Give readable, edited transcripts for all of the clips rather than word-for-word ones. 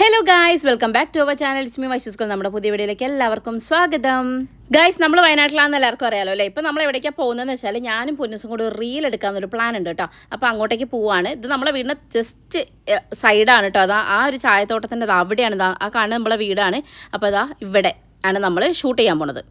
Hello guys, welcome back to our channel. It's me Vaishu school. നമ്മുടെ പുതിയ വീഡിയോയിലേക്ക് എല്ലാവർക്കും സ്വാഗതം. ഗായ്സ്, നമ്മൾ വയനാട്ടിലാണെന്ന് എല്ലാവർക്കും അറിയാലോ അല്ലേ. ഇപ്പം നമ്മൾ എവിടേക്കാണ് പോകുന്നതെന്ന് വെച്ചാൽ ഞാനും പൊന്നുസും കൂടി ഒരു റീൽ എടുക്കാമെന്നൊരു പ്ലാൻ ഉണ്ട് കേട്ടോ. അപ്പോൾ അങ്ങോട്ടേക്ക് പോവാണ്. ഇത് നമ്മളെ വീടിന് ജസ്റ്റ് സൈഡാണ് കേട്ടോ. അതാ ആ ഒരു ചായത്തോട്ടത്തിൻ്റെ അവിടെയാണ്, ആ കാണുന്നത് നമ്മളെ വീടാണ്. അപ്പോൾ അതാ ഇവിടെ ആണ് നമ്മൾ ഷൂട്ട് ചെയ്യാൻ പോണത്.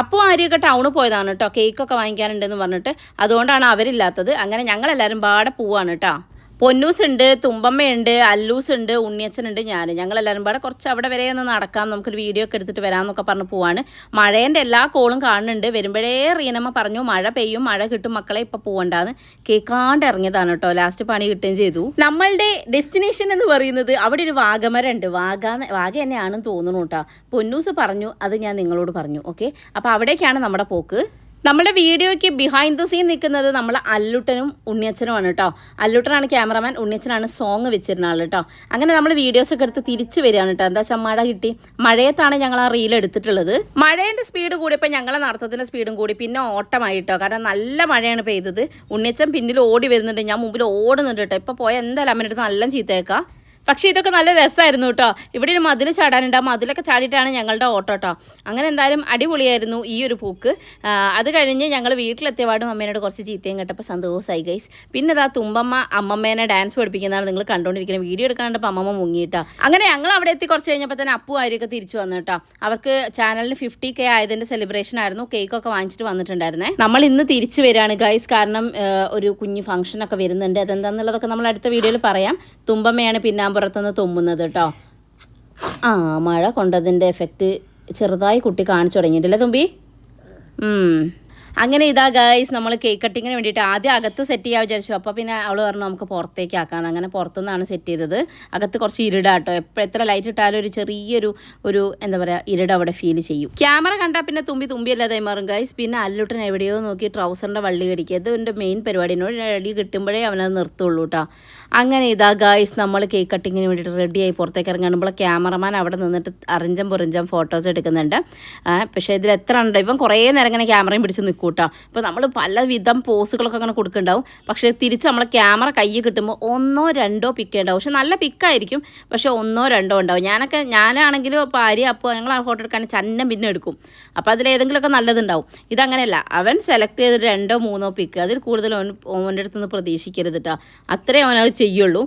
അപ്പോൾ ആര്യൊക്കെ ടൗണിൽ പോയതാണ് കേട്ടോ, കേക്കൊക്കെ വാങ്ങിക്കാനുണ്ടെന്ന് പറഞ്ഞിട്ട്. അതുകൊണ്ടാണ് അവരില്ലാത്തത്. അങ്ങനെ ഞങ്ങളെല്ലാവരും പാടെ പോവാണ് കേട്ടോ. പൊന്നൂസ് ഉണ്ട്, തുമ്പമ്മയുണ്ട്, അല്ലൂസ് ഉണ്ട്, ഉണ്ണിയച്ഛനുണ്ട്, ഞങ്ങളെല്ലാവരും പാടെ കുറച്ച് അവിടെ വരെ ഒന്ന് നടക്കാം, നമുക്കൊരു വീഡിയോ ഒക്കെ എടുത്തിട്ട് വരാമെന്നൊക്കെ പറഞ്ഞ് പോവാണ്. മഴേൻ്റെ എല്ലാ കോളും കാണുന്നുണ്ട്. വരുമ്പോഴേ റീനമ്മ പറഞ്ഞു മഴ പെയ്യും, മഴ കിട്ടും മക്കളെ, ഇപ്പം പോകണ്ടാന്ന്. കേൾക്കാണ്ട് ഇറങ്ങിയതാണ് കേട്ടോ. ലാസ്റ്റ് പണി കിട്ടുകയും ചെയ്തു. നമ്മളുടെ ഡെസ്റ്റിനേഷൻ എന്ന് പറയുന്നത് അവിടെ ഒരു വാഗമരം ഉണ്ട്. വാഗ തന്നെയാണെന്ന് തോന്നുന്നു കേട്ടോ. പൊന്നൂസ് പറഞ്ഞു, അത് ഞാൻ നിങ്ങളോട് പറഞ്ഞു. ഓക്കെ, അപ്പോൾ അവിടേക്കാണ് നമ്മുടെ പോക്ക്. നമ്മുടെ വീഡിയോയ്ക്ക് ബിഹൈൻഡ് ദ സീൻ നിൽക്കുന്നത് നമ്മൾ അല്ലുട്ടനും ഉണ്ണിയച്ഛനുമാണ് കേട്ടോ. അല്ലുട്ടനാണ് ക്യാമറമാൻ, ഉണ്ണിയച്ഛനാണ് സോങ് വെച്ചിരുന്ന ആൾ കേട്ടോ. അങ്ങനെ നമ്മൾ വീഡിയോസൊക്കെ എടുത്ത് തിരിച്ച് വരികയാണ് കേട്ടോ. എന്താ വെച്ചാൽ മഴ കിട്ടി. മഴയത്താണ് ഞങ്ങൾ ആ റീൽ എടുത്തിട്ടുള്ളത്. മഴേൻ്റെ സ്പീഡ് കൂടിയപ്പോൾ ഞങ്ങളെ നടത്തത്തിൻ്റെ സ്പീഡും കൂടി. പിന്നെ ഓട്ടമായിട്ടോ, കാരണം നല്ല മഴയാണ് പെയ്തത്. ഉണ്ണിയച്ഛൻ പിന്നിൽ ഓടി വരുന്നുണ്ട്, ഞാൻ മുമ്പിൽ ഓടുന്നുണ്ട് കേട്ടോ. ഇപ്പോൾ പോയാൽ എന്തായാലും അമ്മയുടെ അടുത്ത് നല്ല ചീത്തയേക്കാം. പക്ഷേ ഇതൊക്കെ നല്ല രസമായിരുന്നു കേട്ടോ. ഇവിടെ ഒരു മതിൽ ചാടാനുണ്ട്, ആ മതിലൊക്കെ ചാടിയിട്ടാണ് ഞങ്ങളുടെ ഓട്ടോ കേട്ടോ. അങ്ങനെ എന്തായാലും അടിപൊളിയായിരുന്നു ഈ ഒരു പൂക്ക്. അത് കഴിഞ്ഞ് ഞങ്ങൾ വീട്ടിലെത്തിയപാടും അമ്മേനോട് കുറച്ച് ചീത്തയും കേട്ടപ്പോൾ സന്തോഷമായി ഗൈസ്. പിന്നെ ഇതാ തുമ്പമ്മ അമ്മമ്മേനെ ഡാൻസ് പഠിപ്പിക്കുന്നതാണ് നിങ്ങൾ കണ്ടുകൊണ്ടിരിക്കുന്നത്. വീഡിയോ എടുക്കാണ്ടപ്പോൾ അമ്മമ്മ മുങ്ങിയിട്ടാ. അങ്ങനെ ഞങ്ങൾ അവിടെ എത്തി കുറച്ച് കഴിഞ്ഞപ്പോൾ തന്നെ അപ്പു ആര്യൊക്കെ തിരിച്ചു വന്നു കേട്ടോ. അവർക്ക് ചാനലിന് 50K ആയതിൻ്റെ സെലിബ്രേഷൻ ആയിരുന്നു. കേക്കൊക്കെ വാങ്ങിച്ചിട്ട് വന്നിട്ടുണ്ടായിരുന്നേ. നമ്മൾ ഇന്ന് തിരിച്ചു വരികയാണ് ഗൈസ്, കാരണം ഒരു കുഞ്ഞ് ഫംഗ്ഷനൊക്കെ വരുന്നുണ്ട്. അതെന്താണെന്നുള്ളതൊക്കെ നമ്മൾ അടുത്ത വീഡിയോയിൽ പറയാം. തുമ്പമ്മയാണ് പിന്നാമ്പുറത്തുനിന്ന് തുമ്മുന്നത് കേട്ടോ. മഴ കൊണ്ടതിൻ്റെ എഫക്റ്റ് ചെറുതായി കുട്ടി കാണിച്ചു തുടങ്ങിയിട്ടില്ലേ തുമ്പി? അങ്ങനെ ഇതാ ഗൈസ്, നമ്മൾ കേക്ക് കട്ടിങ്ങിന് വേണ്ടിയിട്ട് ആദ്യം അകത്ത് സെറ്റ് ചെയ്യാൻ വിചാരിച്ചു. അപ്പോൾ പിന്നെ അവൾ പറഞ്ഞു നമുക്ക് പുറത്തേക്ക് ആക്കാം. അങ്ങനെ പുറത്തുനിന്നാണ് സെറ്റ് ചെയ്തത്. അകത്ത് കുറച്ച് ഇരുടാട്ടോ. എത്ര ലൈറ്റ് ഇട്ടാലും ഒരു ചെറിയൊരു എന്താ പറയുക, ഇരുട് അവിടെ ഫീൽ ചെയ്യും. ക്യാമറ കണ്ടാൽ പിന്നെ തുമ്പി അല്ലാതെ മാറും ഗൈസ്. പിന്നെ അല്ലുട്ടൻ എവിടെയോ നോക്കി ട്രൗസറിൻ്റെ വള്ളി കടിക്കുക. ഇത് എൻ്റെ മെയിൻ പരിപാടിനോട് അടി കിട്ടുമ്പോഴേ അവനത് നിർത്തുള്ളൂ കേട്ടോ. അങ്ങനെ ഇതാ ഗൈസ്, നമ്മൾ കേക്ക് കട്ടിങ്ങിന് വേണ്ടിയിട്ട് റെഡിയായി പുറത്തേക്ക് ഇറങ്ങുമ്പോൾ ക്യാമറമാൻ അവിടെ നിന്നിട്ട് അറിഞ്ചം പൊറിഞ്ചം ഫോട്ടോസ് എടുക്കുന്നുണ്ട്. പക്ഷേ ഇതിൽ എത്ര ഉണ്ട്, ഇവൻ കുറേ നേരം ഇങ്ങനെ ക്യാമറയും പിടിച്ച് നിൽക്കും കേട്ടോ. അപ്പോൾ നമ്മൾ പലവിധം പോസുകളൊക്കെ അങ്ങനെ കൊടുക്കുന്നുണ്ടാവും. പക്ഷേ തിരിച്ച് നമ്മളെ ക്യാമറ കയ്യിൽ കിട്ടുമ്പോൾ 1 or 2 പിക്ക് ഉണ്ടാവും. പക്ഷെ നല്ല പിക്കായിരിക്കും, പക്ഷേ 1 or 2 ഉണ്ടാവും. ഞാനാണെങ്കിലും ഭാര്യ അപ്പോൾ ഞങ്ങൾ ആ ഫോട്ടോ എടുക്കാൻ ചന്നം പിന്നെ എടുക്കും. അപ്പോൾ അതിലേതെങ്കിലുമൊക്കെ നല്ലതുണ്ടാവും. ഇതങ്ങനെയല്ല, അവൻ സെലക്ട് ചെയ്ത് 2 or 3 പിക്ക്, അതിൽ കൂടുതൽ ഓൻ്റെ അടുത്തുനിന്ന് പ്രതീക്ഷിക്കരുത് കേട്ടോ. അത്രേ അവനത് ചെയ്യുള്ളൂ.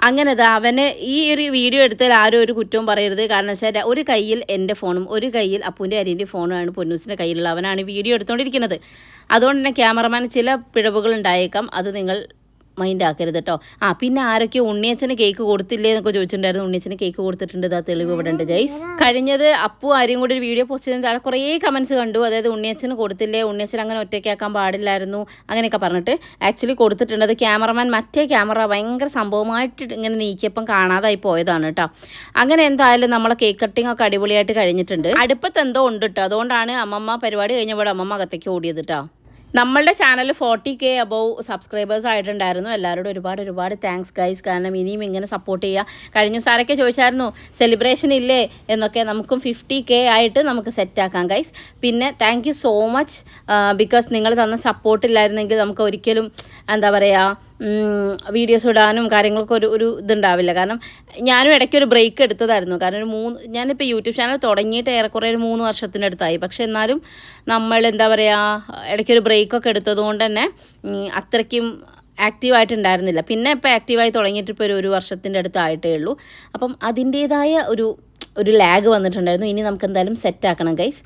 അങ്ങനെ അവന് ഈ ഒരു വീഡിയോ എടുത്താൽ ആരും ഒരു കുറ്റവും പറയരുത്. കാരണം വെച്ചാൽ ഒരു കയ്യിൽ എൻ്റെ ഫോണും ഒരു കയ്യിൽ അപ്പൂൻ്റെ അരിൻ്റെ ഫോണുമാണ് പൊന്നൂസിൻ്റെ കയ്യിലുള്ള. അവനാണ് വീഡിയോ എടുത്തുകൊണ്ടിരിക്കുന്നത്. അതുകൊണ്ട് തന്നെ ക്യാമറമാൻ ചില പിഴവുകൾ ഉണ്ടായേക്കാം, അത് നിങ്ങൾ മൈൻഡ് ആക്കരുത് കേട്ടോ. പിന്നെ ആരൊക്കെ ഉണ്ണിയച്ഛന് കേക്ക് കൊടുത്തില്ലേ എന്നൊക്കെ ചോദിച്ചിട്ടുണ്ടായിരുന്നു. ഉണ്ണിയച്ഛന് കേക്ക് കൊടുത്തിട്ടുണ്ട്, ആ തെളിവ് ഇവിടെ ഉണ്ട് ഗൈസ്. കഴിഞ്ഞത് അപ്പു ആരെയും കൂടി ഒരു വീഡിയോ പോസ്റ്റ് ചെയ്തത് താഴെ കുറേ കമൻസ് കണ്ടു. അതായത് ഉണ്ണിയച്ഛന് കൊടുത്തില്ലേ, ഉണ്ണിയച്ഛൻ അങ്ങനെ ഒറ്റയ്ക്കാക്കാൻ പാടില്ലായിരുന്നു, അങ്ങനെയൊക്കെ പറഞ്ഞിട്ട്. ആക്ച്വലി കൊടുത്തിട്ടുണ്ട്. അത് ക്യാമറമാൻ മറ്റേ ക്യാമറ ഭയങ്കര സംഭവമായിട്ട് ഇങ്ങനെ നീക്കിയപ്പം കാണാതായി പോയതാണ് കേട്ടോ. അങ്ങനെ എന്തായാലും നമ്മളെ കേക്ക് കട്ടിങ് ഒക്കെ അടിപൊളിയായിട്ട് കഴിഞ്ഞിട്ടുണ്ട്. അടുപ്പത്ത് എന്തോ ഉണ്ട് കേട്ടോ. അതുകൊണ്ടാണ് അമ്മമ്മ പരിപാടി കഴിഞ്ഞപ്പോൾ അമ്മമ്മ അകത്തേക്ക് ഓടിയത് കേട്ടോ. നമ്മളുടെ ചാനൽ 40K അബവ് സബ്സ്ക്രൈബേഴ്സ് ആയിട്ടുണ്ടായിരുന്നു. എല്ലാവരോടും ഒരുപാട് താങ്ക്സ് ഗൈസ്. കാരണം ഇനിയും ഇങ്ങനെ സപ്പോർട്ട് ചെയ്യുക. കഴിഞ്ഞ ദിവസമൊക്കെ ചോദിച്ചായിരുന്നു സെലിബ്രേഷൻ ഇല്ലേ എന്നൊക്കെ. നമുക്കും 50K ആയിട്ട് നമുക്ക് സെറ്റാക്കാം ഗൈസ്. പിന്നെ thank you so much. Because നിങ്ങൾ തന്ന സപ്പോർട്ടില്ലായിരുന്നെങ്കിൽ നമുക്ക് ഒരിക്കലും എന്താ പറയുക, വീഡിയോസ് ഇടാനും കാര്യങ്ങളൊക്കെ ഒരു ഇതുണ്ടാവില്ല. കാരണം ഞാനും ഇടയ്ക്കൊരു ബ്രേക്ക് എടുത്തതായിരുന്നു. കാരണം ഞാനിപ്പോൾ യൂട്യൂബ് ചാനൽ തുടങ്ങിയിട്ട് ഏറെക്കുറെ ഒരു 3 വർഷത്തിനടുത്തായി. പക്ഷെ എന്നാലും നമ്മൾ എന്താ പറയുക, ഇടയ്ക്കൊരു ബ്രേക്കൊക്കെ എടുത്തതുകൊണ്ട് തന്നെ അത്രയ്ക്കും ആക്റ്റീവായിട്ടുണ്ടായിരുന്നില്ല. പിന്നെ ഇപ്പോൾ ആക്റ്റീവായി തുടങ്ങിയിട്ട് ഇപ്പോൾ ഒരു വർഷത്തിൻ്റെ അടുത്തായിട്ടേ ഉള്ളൂ. അപ്പം അതിൻ്റേതായ ഒരു ലാഗ് വന്നിട്ടുണ്ടായിരുന്നു. ഇനി നമുക്ക് എന്തായാലും സെറ്റാക്കണം ഗൈസ്.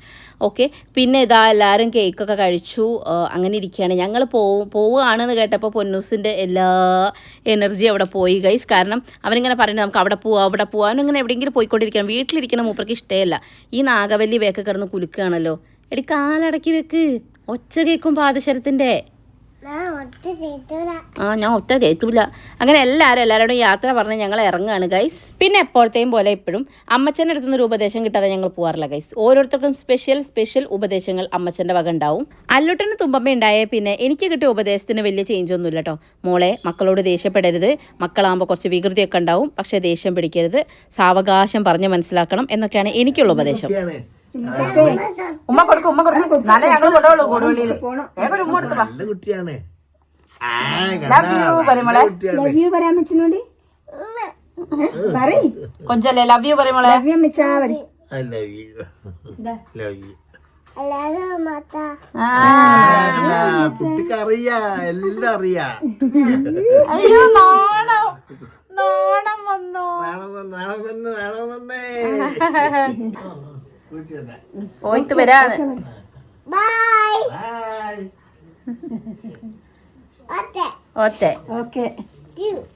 ഓക്കെ, പിന്നെ ഇതാ എല്ലാവരും കേക്കൊക്കെ കഴിച്ചു. അങ്ങനെ ഇരിക്കുകയാണ്. ഞങ്ങൾ പോവുകയാണെന്ന് കേട്ടപ്പോൾ പൊന്നൂസിൻ്റെ എല്ലാ എനർജി അവിടെ പോയി ഗൈസ്. കാരണം അവനിങ്ങനെ പറയുന്നത് നമുക്ക് അവിടെ പോവാം അവനിങ്ങനെ എവിടെയെങ്കിലും പോയിക്കൊണ്ടിരിക്കണം. വീട്ടിലിരിക്കണം മൂപ്പർക്ക് ഇഷ്ടമല്ല. ഈ നാഗവല്ലി വേക്ക് കിടന്ന് കുലുക്കുകയാണല്ലോ. എടി കാലടക്കി വെക്ക്, ഒച്ച കേൾക്കും പാദശരത്തിൻ്റെ. ഞാൻ ഒറ്റ കേൾക്കില്ല. അങ്ങനെ എല്ലാവരോടും യാത്ര പറഞ്ഞ് ഞങ്ങൾ ഇറങ്ങുകയാണ് ഗൈസ്. പിന്നെ എപ്പോഴത്തെയും പോലെ ഇപ്പോഴും അമ്മച്ചൻ്റെ അടുത്തുനിന്നൊരു ഉപദേശം കിട്ടാതെ ഞങ്ങൾ പോകാറില്ല ഗൈസ്. ഓരോരുത്തർക്കും സ്പെഷ്യൽ ഉപദേശങ്ങൾ അമ്മച്ചൻ്റെ വക ഉണ്ടാവും. അല്ലുട്ടന് തുമ്പമ്മ ഉണ്ടായേ പിന്നെ എനിക്ക് കിട്ടിയ ഉപദേശത്തിന് വലിയ ചേഞ്ച് ഒന്നുമില്ല കേട്ടോ. മോളെ, മക്കളോട് ദേഷ്യപ്പെടരുത്. മക്കളാകുമ്പോൾ കുറച്ച് വികൃതിയൊക്കെ ഉണ്ടാവും, പക്ഷേ ദേഷ്യം പിടിക്കരുത്. സാവകാശം പറഞ്ഞ് മനസ്സിലാക്കണം എന്നൊക്കെയാണ് എനിക്കുള്ള ഉപദേശം. ഉമ്മ കൊടുക്കും നാളെ ഞങ്ങൾ കൊണ്ടുപോകുള്ളൂ കൂടുവള്ളിയിൽ. വേഗം ഉമ്മ കൊടുത്തോളാം. കൊഞ്ചല്ലേ ലവ് യു പറയുമ്പോളെ കുട്ടിക്കറിയാ എല്ലാം അറിയാ. അയ്യോ നാണം നാണം വന്നോ. പോയിട്ട് വരാണ്. Okay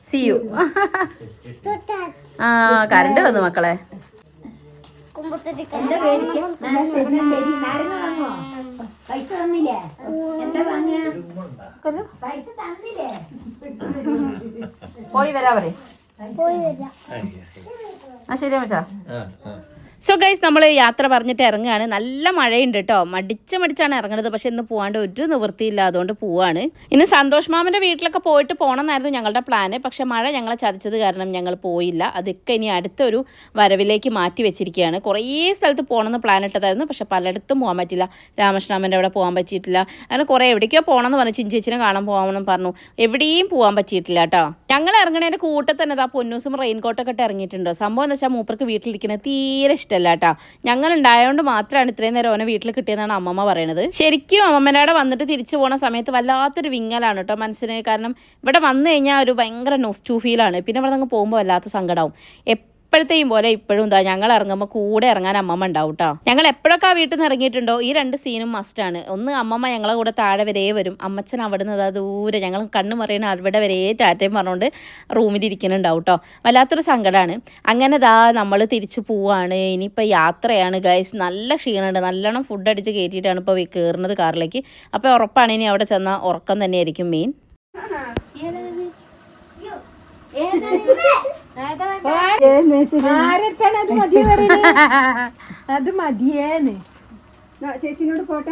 see you. ആ കറണ്ട് വന്നു മക്കളെ. പോയി വരാ പറ. ആ ശരി അമ്മച്ചാ. സോ ഗൈസ് നമ്മൾ യാത്ര പറഞ്ഞിട്ട് ഇറങ്ങുകയാണ്. നല്ല മഴയുണ്ട് കേട്ടോ. മടിച്ചാണ് ഇറങ്ങുന്നത്. പക്ഷെ ഇന്ന് പോകാണ്ട് ഒരു നിവൃത്തിയില്ല, അതുകൊണ്ട് പോവാണ്. ഇന്ന് സന്തോഷ് മാമൻ്റെ വീട്ടിലൊക്കെ പോയിട്ട് പോകണമെന്നായിരുന്നു ഞങ്ങളുടെ പ്ലാന്. പക്ഷെ മഴ ഞങ്ങളെ ചതിച്ചത് കാരണം ഞങ്ങൾ പോയില്ല. അതൊക്കെ ഇനി അടുത്തൊരു വരവിലേക്ക് മാറ്റി വെച്ചിരിക്കുകയാണ്. കുറേ സ്ഥലത്ത് പോകണമെന്ന് പ്ലാൻ ഇട്ടതായിരുന്നു. പക്ഷെ പലയിടത്തും പോകാൻ പറ്റില്ല. രാമകൃഷ്ണാമൻ്റെ അവിടെ പോകാൻ പറ്റിയിട്ടില്ല. അങ്ങനെ കുറേ എവിടേക്കോ പോകണമെന്ന് പറഞ്ഞു. ചിഞ്ചേച്ചിനെ കാണാൻ പോകണമെന്ന് പറഞ്ഞു. എവിടെയും പോകാൻ പറ്റിയിട്ടില്ല കേട്ടോ. ഞങ്ങൾ ഇറങ്ങണേൻ്റെ കൂട്ടത്തിൽ തന്നെ ആ പൊന്നൂസും റെയിൻകോട്ടൊക്കെ ഇട്ട് ഇറങ്ങിയിട്ടുണ്ടോ. സംഭവം എന്ന് വെച്ചാൽ മൂപ്പർക്ക് വീട്ടിലിരിക്കുന്നത് തീരെ ഇഷ്ടമല്ല കേട്ടോ. ഞങ്ങൾ ഉണ്ടായതുകൊണ്ട് മാത്രമാണ് ഇത്രയും നേരം ഓനെ വീട്ടിൽ കിട്ടിയതെന്നാണ് അമ്മമ്മ പറയണത്. ശരിക്കും അമ്മമ്മയുടെ വന്നിട്ട് തിരിച്ചു പോണ സമയത്ത് വല്ലാത്തൊരു വിങ്ങലാണ് കേട്ടോ മനസ്സിന്. കാരണം ഇവിടെ വന്നു കഴിഞ്ഞാൽ ഒരു ഭയങ്കര നൊസ്റ്റു ഫീലാണ്. പിന്നെ ഇവിടെ നിന്ന് പോകുമ്പോൾ വല്ലാത്ത സങ്കടമാവും. എപ്പോഴത്തെയും പോലെ ഇപ്പോഴും എന്താ ഞങ്ങൾ ഇറങ്ങുമ്പോൾ കൂടെ ഇറങ്ങാൻ അമ്മമ്മ ഉണ്ടാവും കേട്ടോ. ഞങ്ങൾ എപ്പോഴൊക്കെ ആ വീട്ടിൽ നിന്ന് ഇറങ്ങിയിട്ടുണ്ടോ ഈ 2 സീനും മസ്റ്റാണ്. ഒന്ന് അമ്മമ്മ ഞങ്ങളെ കൂടെ താഴെ വരെ വരും. അമ്മച്ചൻ അവിടെ നിന്ന് അതാ ദൂരെ ഞങ്ങൾ കണ്ണു മറിയണ അവിടെ വരെ ടാറ്റയും പറഞ്ഞുകൊണ്ട് റൂമിലിരിക്കുന്നുണ്ടാവും കേട്ടോ. വല്ലാത്തൊരു സങ്കടമാണ്. അങ്ങനെ ദാ നമ്മൾ തിരിച്ചു പോവാണ്. ഇനിയിപ്പോൾ യാത്രയാണ് ഗൈസ്. നല്ല ക്ഷീണമുണ്ട്. നല്ലോണം ഫുഡ് അടിച്ച് കയറ്റിയിട്ടാണ് ഇപ്പോൾ കയറുന്നത് കാറിലേക്ക്. അപ്പോൾ ഉറപ്പാണ് ഇനി അവിടെ ചെന്നാൽ ഉറക്കം തന്നെയായിരിക്കും മെയിൻ. അത് മതിയേന്ന് ചേച്ചിനോട് പോട്ടെ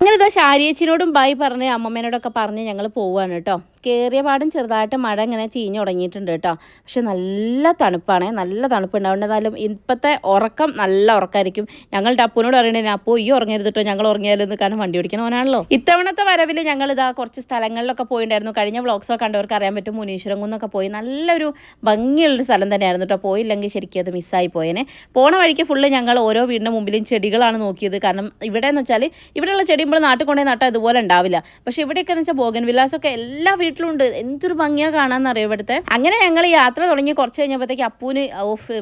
അങ്ങനെ ഇതാ ശാരിയേച്ചിനോടും ബായ് പറഞ്ഞ് അമ്മമ്മേനോടൊക്കെ പറഞ്ഞ് ഞങ്ങൾ പോവാണ് കേട്ടോ. കയറിയ പാടും ചെറുതായിട്ട് മഴ ഇങ്ങനെ ചീഞ്ഞ് തുടങ്ങിയിട്ടുണ്ട് കേട്ടോ. പക്ഷെ നല്ല തണുപ്പാണ്. നല്ല തണുപ്പുണ്ടാവും. എന്നാലും ഇപ്പോഴത്തെ ഉറക്കം നല്ല ഉറക്കമായിരിക്കും. ഞങ്ങളുടെ അപ്പൂനോട് പറയണേ അപ്പോ ഈ ഉറങ്ങരുത് കേട്ടോ, ഞങ്ങൾ ഉറങ്ങിയാലെന്ന്. കാരണം വണ്ടി ഓടിക്കണവനാണല്ലോ. ഇത്തവണത്തെ വരവിൽ ഞങ്ങൾ ഇതാ കുറച്ച് സ്ഥലങ്ങളിലൊക്കെ പോയിട്ടുണ്ടായിരുന്നു. കഴിഞ്ഞ വ്ളോഗ്സൊക്കെ കണ്ടവർക്ക് അറിയാൻ പറ്റും. മുനീശ്വരം കുന്നൊക്കെ പോയി നല്ലൊരു ഭംഗിയുള്ളൊരു സ്ഥലം തന്നെയായിരുന്നു കേട്ടോ. പോയില്ലെങ്കിൽ ശരിക്കും അത് മിസ്സായി പോയേനെ. പോണ വഴിക്ക് ഫുള്ള് ഞങ്ങൾ ഓരോ വീടിൻ്റെ മുമ്പിലും ചെടികളാണ് നോക്കിയത്. കാരണം ഇവിടെ എന്ന് വെച്ചാൽ ഇവിടെയുള്ള ചെടി നമ്മൾ നാട്ടിൽ കൊണ്ടുപോയി നട്ടാൽ ഇതുപോലെ ഉണ്ടാവില്ല. പക്ഷെ ഇവിടെയൊക്കെ എന്ന് വെച്ചാൽ ബോഗൻ വില്ലാസൊക്കെ എല്ലാ വീട്ടിലുണ്ട്. എന്തൊരു ഭംഗിയാണ് കാണാമെന്നറിയോ ഇവിടുത്തെ. അങ്ങനെ ഞങ്ങൾ യാത്ര തുടങ്ങി കുറച്ച് കഴിഞ്ഞപ്പോഴത്തേക്ക് അപ്പൂന്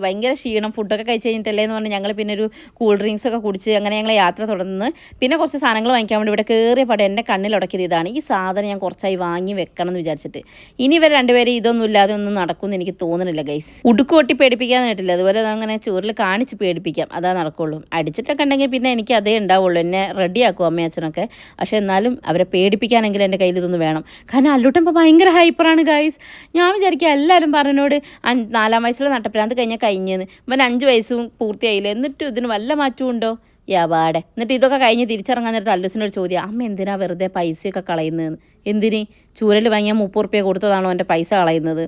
ഭയങ്കര ക്ഷീണം. ഫുഡൊക്കെ കഴിച്ച് കഴിഞ്ഞിട്ടല്ലേ എന്ന് പറഞ്ഞ് ഞങ്ങൾ പിന്നെ ഒരു കൂൾ ഡ്രിങ്ക്സ് ഒക്കെ കുടിച്ച് അങ്ങനെ ഞങ്ങൾ യാത്ര തുടർന്ന് പിന്നെ കുറച്ച് സാധനങ്ങൾ വാങ്ങിക്കാൻ വേണ്ടി ഇവിടെ കയറിയ പടം എൻ്റെ കണ്ണിലുടക്കിയത് ഇതാണ്. ഈ സാധനം ഞാൻ കുറച്ചായി വാങ്ങി വെക്കണം എന്ന് വിചാരിച്ചിട്ട്. ഇനി ഇവർ രണ്ടുപേരും ഇതൊന്നും ഇല്ലാതെ ഒന്നും നടക്കുമെന്ന് എനിക്ക് തോന്നുന്നില്ല ഗൈസ്. ഉടുക്ക് കൊട്ടി പേടിപ്പിക്കാൻ കേട്ടില്ല. അതുപോലെ അങ്ങനെ ചോറിൽ കാണിച്ച് പേടിപ്പിക്കാം, അതാ നടക്കുള്ളൂ. അടിച്ചിട്ടൊക്കെ ഉണ്ടെങ്കിൽ പിന്നെ എനിക്ക് അതേ ഉണ്ടാവുള്ളൂ. എന്നെ റെഡിയാക്കും അമ്മയച്ഛനൊക്കെ. പക്ഷെ എന്നാലും അവരെ പേടിപ്പിക്കാനെങ്കിലും എൻ്റെ കയ്യിൽ ഇതൊന്നും വേണം. കാരണം അല്ലൂട്ടൻ ഇപ്പോൾ ഭയങ്കര ഹൈപ്പറാണ് ഗൈസ്. ഞാൻ വിചാരിക്കുക എല്ലാവരും പറഞ്ഞോട് 4-ാം വയസ്സിൽ നട്ടപ്രാന്ത് കഴിഞ്ഞെന്ന്. ഇവൻ 5 വയസ്സും പൂർത്തിയായില്ല. എന്നിട്ടും ഇതിന് വല്ല മാറ്റവും ഉണ്ടോ? യാപാടെ. എന്നിട്ട് ഇതൊക്കെ കഴിഞ്ഞ് തിരിച്ചിറങ്ങാൻ നേരത്തെ അല്ലൂസിനൊരു ചോദ്യം, അമ്മ എന്തിനാ വെറുതെ പൈസയൊക്കെ കളയുന്നതെന്ന്. എന്തിന്? ചൂരൽ വാങ്ങിയാൽ 30 ഉറുപ്പ്യ കൊടുത്തതാണോ എൻ്റെ പൈസ കളയുന്നത്?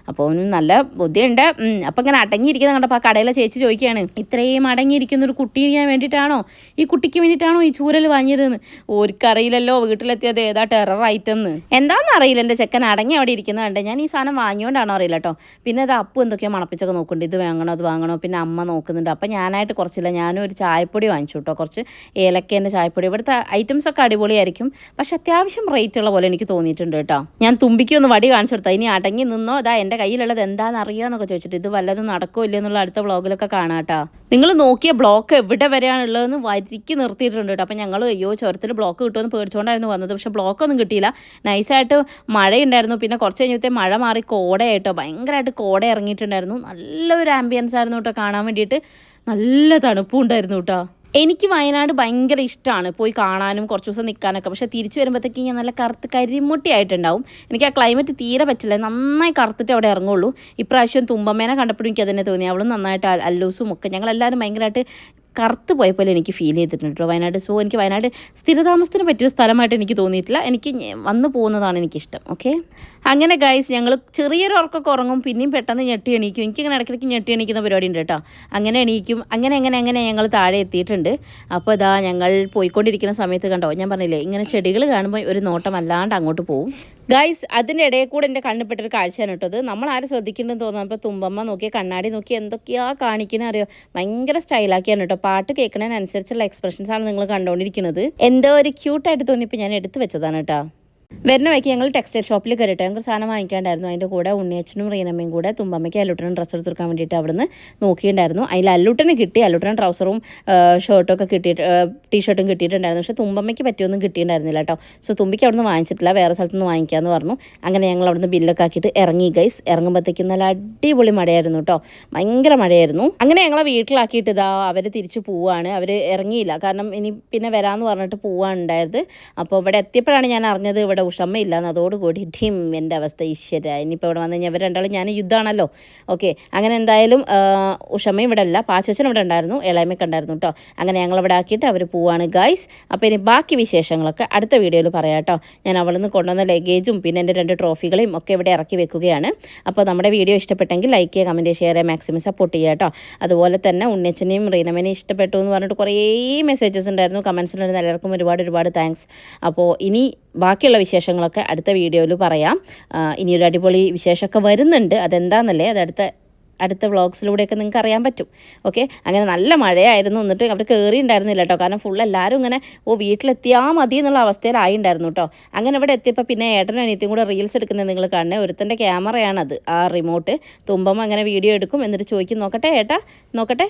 അപ്പോൾ നല്ല ബുദ്ധിയുണ്ട്. അപ്പോൾ ഇങ്ങനെ അടങ്ങിയിരിക്കുന്ന കണ്ടപ്പോൾ ആ കടയിലെ ചേച്ചി ചോദിക്കുകയാണ്, ഇത്രയും അടങ്ങിയിരിക്കുന്ന ഒരു കുട്ടീനെ വേണ്ടിയിട്ടാണോ, ഈ കുട്ടിക്ക് വേണ്ടിയിട്ടാണോ ഈ ചൂരൽ വാങ്ങിയതെന്ന്. ഓർക്കറിയില്ലല്ലോ വീട്ടിലെത്തിയത് ഏതാ ടെറർ ഐറ്റം എന്ന്. എന്താണെന്ന് അറിയില്ല. എൻ്റെ ചെക്കൻ അടങ്ങി അവിടെ ഇരിക്കുന്നത് കണ്ട് ഞാൻ ഈ സാധനം വാങ്ങിയോണ്ടാണോ അറിയില്ല കേട്ടോ. പിന്നെ അത് അപ്പു എന്തൊക്കെയോ മണപ്പിച്ചൊക്കെ നോക്കുന്നുണ്ട്, ഇത് വാങ്ങണോ അത് വാങ്ങണോ. പിന്നെ അമ്മ നോക്കുന്നുണ്ട്. അപ്പോൾ ഞാനായിട്ട് കുറച്ചില്ല, ഞാനും ഒരു ചായപ്പൊടി വാങ്ങിച്ചു കേട്ടോ, കുറച്ച് ഏലക്കേൻ്റെ ചായപ്പൊടി. ഇവിടുത്തെ ഐറ്റംസൊക്കെ അടിപൊളിയായിരിക്കും. പക്ഷെ അത്യാവശ്യം റേറ്റ് ഉള്ള പോലെ എനിക്ക് തോന്നിയിട്ടുണ്ട് കേട്ടോ. ഞാൻ തുമ്പിക്ക് ഒന്ന് വടി കാണിച്ചു കൊടുത്താൽ ഇനി അടങ്ങി നിന്നോ, അതാ എൻ്റെ കയ്യിലുള്ളത് എന്താണെന്ന് അറിയാമെന്നൊക്കെ ചോദിച്ചിട്ട്. ഇത് വല്ലതും നടക്കോ ഇല്ല എന്നുള്ള അടുത്ത വ്ളോഗിലൊക്കെ കാണാം കേട്ടോ. നിങ്ങൾ നോക്കിയ ബ്ലോക്ക് എവിടെ വരെയാണുള്ളതെന്ന് വരിക്ക് നിർത്തിയിട്ടുണ്ട് കേട്ടോ. അപ്പോൾ ഞങ്ങൾ അയ്യോ ചുരത്തിൽ ബ്ലോക്ക് കിട്ടുമെന്ന് പേടിച്ചുകൊണ്ടായിരുന്നു വന്നത്. പക്ഷേ ബ്ലോക്കൊന്നും കിട്ടിയില്ല. നൈസായിട്ട് മഴയുണ്ടായിരുന്നു. പിന്നെ കുറച്ച് കഴിഞ്ഞത്തെ മഴ മാറി കോടയായിട്ടോ, ഭയങ്കരമായിട്ട് കോട ഇറങ്ങിയിട്ടുണ്ടായിരുന്നു. നല്ലൊരു ആംബിയൻസ് ആയിരുന്നു കേട്ടോ കാണാൻ വേണ്ടിയിട്ട്. നല്ല തണുപ്പും ഉണ്ടായിരുന്നു കേട്ടോ. എനിക്ക് വയനാട് ഭയങ്കര ഇഷ്ടമാണ് പോയി കാണാനും കുറച്ച് ദിവസം നിൽക്കാനൊക്കെ. പക്ഷേ തിരിച്ചു വരുമ്പോഴത്തേക്ക് ഞാൻ നല്ല കറുത്ത് കരിമുട്ടിയായിട്ടുണ്ടാവും. എനിക്ക് ആ ക്ലൈമറ്റ് തീരെ പറ്റില്ല. നന്നായി കറുത്തിട്ട് അവിടെ ഇറങ്ങുള്ളൂ. ഇപ്രാവശ്യം തുമ്പമ്മേനെ കണ്ടപ്പോഴും എനിക്ക് അതന്നെ തോന്നി. അവളും നന്നായിട്ട് അല്ലൂസും ഒക്കെ ഞങ്ങളെല്ലാവരും ഭയങ്കരമായിട്ട് കറുത്ത് പോയ പോലെ എനിക്ക് ഫീൽ ചെയ്തിട്ടുണ്ട് കേട്ടോ വയനാട്. സോ എനിക്ക് വയനാട് സ്ഥിരതാമസത്തിന് പറ്റിയൊരു സ്ഥലമായിട്ട് എനിക്ക് തോന്നിയിട്ടില്ല. എനിക്ക് വന്നു പോകുന്നതാണ് എനിക്കിഷ്ടം. ഓക്കെ, അങ്ങനെ ഗൈസ് ഞങ്ങൾ ചെറിയൊരു ഉറക്കമൊക്കെ ഉറങ്ങും, പിന്നെയും പെട്ടെന്ന് ഞെട്ടി എണീക്കും. എനിക്കിങ്ങനെ ഇടയ്ക്കിടയ്ക്ക് ഞെട്ടി എണീക്കുന്ന പരിപാടി ഉണ്ട് കേട്ടോ. അങ്ങനെ എണീക്കും. അങ്ങനെ ഞങ്ങൾ താഴെ എത്തിയിട്ടുണ്ട്. അപ്പോൾ ഇതാ ഞങ്ങൾ പോയിക്കൊണ്ടിരിക്കുന്ന സമയത്ത് കണ്ടോ, ഞാൻ പറഞ്ഞില്ലേ ഇങ്ങനെ ചെടികൾ കാണുമ്പോൾ ഒരു നോട്ടം അല്ലാണ്ട് അങ്ങോട്ട് പോകും ഗൈസ്. അതിൻ്റെ ഇടയിൽ കൂടെ എൻ്റെ കണ്ണിൽപ്പെട്ടൊരു കാഴ്ചയാണ് കേട്ടത്. നമ്മൾ ആരും ശ്രദ്ധിക്കേണ്ടെന്ന് തോന്നുന്നു. അപ്പോൾ തുമ്പമ്മ നോക്കി കണ്ണാടി നോക്കി എന്തൊക്കെയാ കാണിക്കുന്നത് അറിയോ, ഭയങ്കര സ്റ്റൈലാക്കിയാണ് കേട്ടോ. പാട്ട് കേൾക്കുന്നതിനനുസരിച്ചുള്ള എക്സ്പ്രഷൻസാണ് നിങ്ങൾ കണ്ടുകൊണ്ടിരിക്കുന്നത്. എന്തോ ഒരു ക്യൂട്ടായിട്ട് തോന്നിയപ്പോൾ ഞാൻ എടുത്തു വെച്ചതാണ് കേട്ടോ. വരുന്ന വഴിക്ക് ഞങ്ങൾ ടെക്സ്റ്റൈൽ ഷോപ്പിൽ കയറിയിട്ട് ഞങ്ങൾക്ക് സാധനം വാങ്ങിക്കാണ്ടായിരുന്നു. അതിൻ്റെ കൂടെ ഉണ്ണിയച്ഛനും റീനമ്മയും കൂടെ തുമ്പമ്മയ്ക്ക് അല്ലുട്ടനും ഡ്രസ്സ് എടുത്ത് കൊടുക്കാൻ വേണ്ടിയിട്ട് അവിടുന്ന് നോക്കിയിട്ടുണ്ടായിരുന്നു. അതിൽ അല്ലുട്ടന് കിട്ടി, അല്ലുട്ടനും ട്രൗസറും ഷർട്ടൊക്കെ കിട്ടിയിട്ട് ടീഷർട്ടും കിട്ടിയിട്ടുണ്ടായിരുന്നു. പക്ഷേ തുമ്പമ്മയ്ക്ക് പറ്റിയൊന്നും കിട്ടിയിട്ടുണ്ടായിരുന്നില്ല കേട്ടോ. സോ തുമ്പിക്ക് അവിടുന്ന് വാങ്ങിച്ചിട്ടില്ല, വേറെ സ്ഥലത്ത് നിന്ന് വാങ്ങിക്കാമെന്ന് പറഞ്ഞു. അങ്ങനെ ഞങ്ങൾ അവിടുന്ന് ബില്ലൊക്കെ ആക്കിയിട്ട് ഇറങ്ങി ഗൈസ്. ഇറങ്ങുമ്പോഴത്തേക്കും നല്ല അടിപൊളി മഴയായിരുന്നു കേട്ടോ, ഭയങ്കര മഴയായിരുന്നു. അങ്ങനെ ഞങ്ങളെ വീട്ടിലാക്കിയിട്ട് ഇതാ അവർ തിരിച്ചു പോവുകയാണ്. അവർ ഇറങ്ങിയില്ല, കാരണം ഇനി പിന്നെ വരാമെന്ന് പറഞ്ഞിട്ട് പോവാണ് ഉണ്ടായത്. അപ്പോൾ ഇവിടെ എത്തിയപ്പോഴാണ് ഞാൻ അറിഞ്ഞത് ഇവിടെ ഉഷമ്മ ഇല്ലാന്ന്. അതോടുകൂടി ഡിം എൻ്റെ അവസ്ഥ ഈശ്വര. ഇനിയിപ്പോൾ ഇവിടെ വന്നു കഴിഞ്ഞാൽ ഇവർ രണ്ടാളും ഞാൻ യുദ്ധമാണല്ലോ. ഓക്കെ, അങ്ങനെ എന്തായാലും ഉഷമ്മയും ഇവിടെ അല്ല, പാച്ചച്ചൻ ഇവിടെ ഉണ്ടായിരുന്നു, ഇളയമൊക്കെ ഉണ്ടായിരുന്നു കേട്ടോ. അങ്ങനെ ഞങ്ങളിവിടെ ആക്കിയിട്ട് അവർ പോവാണ് ഗൈസ്. അപ്പോൾ ഇനി ബാക്കി വിശേഷങ്ങളൊക്കെ അടുത്ത വീഡിയോയിൽ പറയാം കേട്ടോ. ഞാൻ അവിടെ നിന്ന് കൊണ്ടുവന്ന ലഗേജും പിന്നെ എൻ്റെ 2 ട്രോഫികളെയും ഒക്കെ ഇവിടെ ഇറക്കി വെക്കുകയാണ്. അപ്പോൾ നമ്മുടെ വീഡിയോ ഇഷ്ടപ്പെട്ടെങ്കിൽ ലൈക്ക് ചെയ്യുക, കമൻറ്റ് ഷെയർ ചെയ്യുക, മാക്സിമം സപ്പോർട്ട് ചെയ്യുക കേട്ടോ. അതുപോലെ തന്നെ ഉണ്ണിയച്ഛനെയും റീനമ്മനെയും ഇഷ്ടപ്പെട്ടു എന്ന് പറഞ്ഞിട്ട് കുറേ മെസ്സേജസ് ഉണ്ടായിരുന്നു, കമൻസിലുണ്ടായിരുന്നു. എല്ലാവർക്കും ഒരുപാട് താങ്ക്സ്. അപ്പോൾ ഇനി ബാക്കിയുള്ള വിശേഷങ്ങളൊക്കെ അടുത്ത വീഡിയോയിൽ പറയാം. ഇനിയൊരു അടിപൊളി വിശേഷമൊക്കെ വരുന്നുണ്ട്, അതെന്താണെന്നല്ലേ അത് അടുത്ത വ്ളോഗ്സിലൂടെയൊക്കെ നിങ്ങൾക്ക് അറിയാൻ പറ്റും. ഓക്കെ, അങ്ങനെ നല്ല മഴയായിരുന്നു. എന്നിട്ട് അവിടെ കയറി ഉണ്ടായിരുന്നില്ല കേട്ടോ, കാരണം ഫുൾ എല്ലാവരും ഇങ്ങനെ വീട്ടിലെത്തിയാൽ മതി എന്നുള്ള അവസ്ഥയിലായി ഉണ്ടായിരുന്നു കേട്ടോ. അങ്ങനെ ഇവിടെ എത്തിയപ്പോൾ പിന്നെ ഏട്ടനും അനിയത്തിയും കൂടെ റീൽസ് എടുക്കുന്നത് നിങ്ങൾ കാണണേ. ഒരുത്തൻ്റെ ക്യാമറയാണത്, ആ റിമോട്ട്. തുമ്പം അങ്ങനെ വീഡിയോ എടുക്കും, എന്നിട്ട് ചോദിക്കും നോക്കട്ടെ ഏട്ടാ, നോക്കട്ടെ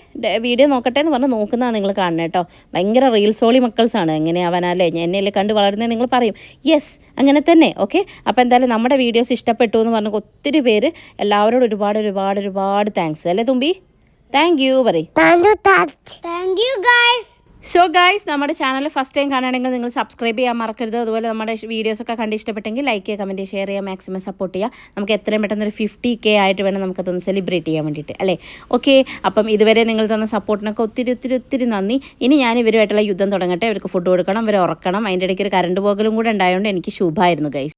വീഡിയോ നോക്കട്ടെ എന്ന് പറഞ്ഞ് നോക്കുന്നതാണ് നിങ്ങൾ കാണണേ കേട്ടോ. ഭയങ്കര റീൽസോളി മക്കൾസാണ്. എങ്ങനെയാവാനല്ലേ എന്നെയല്ലേ കണ്ട് വളരുന്നത് നിങ്ങൾ പറയും. യെസ്, അങ്ങനെ തന്നെ. ഓക്കെ, അപ്പോൾ എന്തായാലും നമ്മുടെ വീഡിയോസ് ഇഷ്ടപ്പെട്ടു എന്ന് പറഞ്ഞ് ഒത്തിരി പേര് എല്ലാവരോടും ഒരുപാട് താങ്ക്സ് അല്ലേ തുമ്പി. താങ്ക് യു പറയും. Thank you guys. So guys, നമ്മുടെ ചാനൽ ഫസ്റ്റ് ടൈം കാണുകയാണെങ്കിൽ നിങ്ങൾ സബ്സ്ക്രൈബ് ചെയ്യാൻ മറക്കരുത്. അതുപോലെ നമ്മുടെ വീഡിയോസൊക്കെ കണ്ട് ഇഷ്ടപ്പെട്ടെങ്കിൽ ലൈക്ക് ചെയ്യുക, കമൻറ്റ് ഷെയർ ചെയ്യുക, മാക്സിമം സപ്പോർട്ട് ചെയ്യുക. നമുക്ക് എത്രയും പെട്ടെന്ന് ഒരു 50K ആയിട്ട് വേണം നമുക്കതൊന്ന് സെലിബ്രേറ്റ് ചെയ്യാൻ വേണ്ടിയിട്ട് അല്ലേ. ഓക്കെ, അപ്പം ഇതുവരെ നിങ്ങൾ തന്ന സപ്പോർട്ടിനൊക്കെ ഒത്തിരി നന്ദി. ഇനി ഞാൻ ഇവരുമായിട്ടുള്ള യുദ്ധം തുടങ്ങട്ടെ. ഇവർക്ക് ഫുഡ് കൊടുക്കണം, ഇവരെ ഉറക്കണം. അതിൻ്റെ ഇടയ്ക്ക് ഒരു കറണ്ട് പോകലും കൂടെ ഉണ്ടായതുകൊണ്ട് എനിക്ക് ശുഭമായിരുന്നു ഗൈസ്.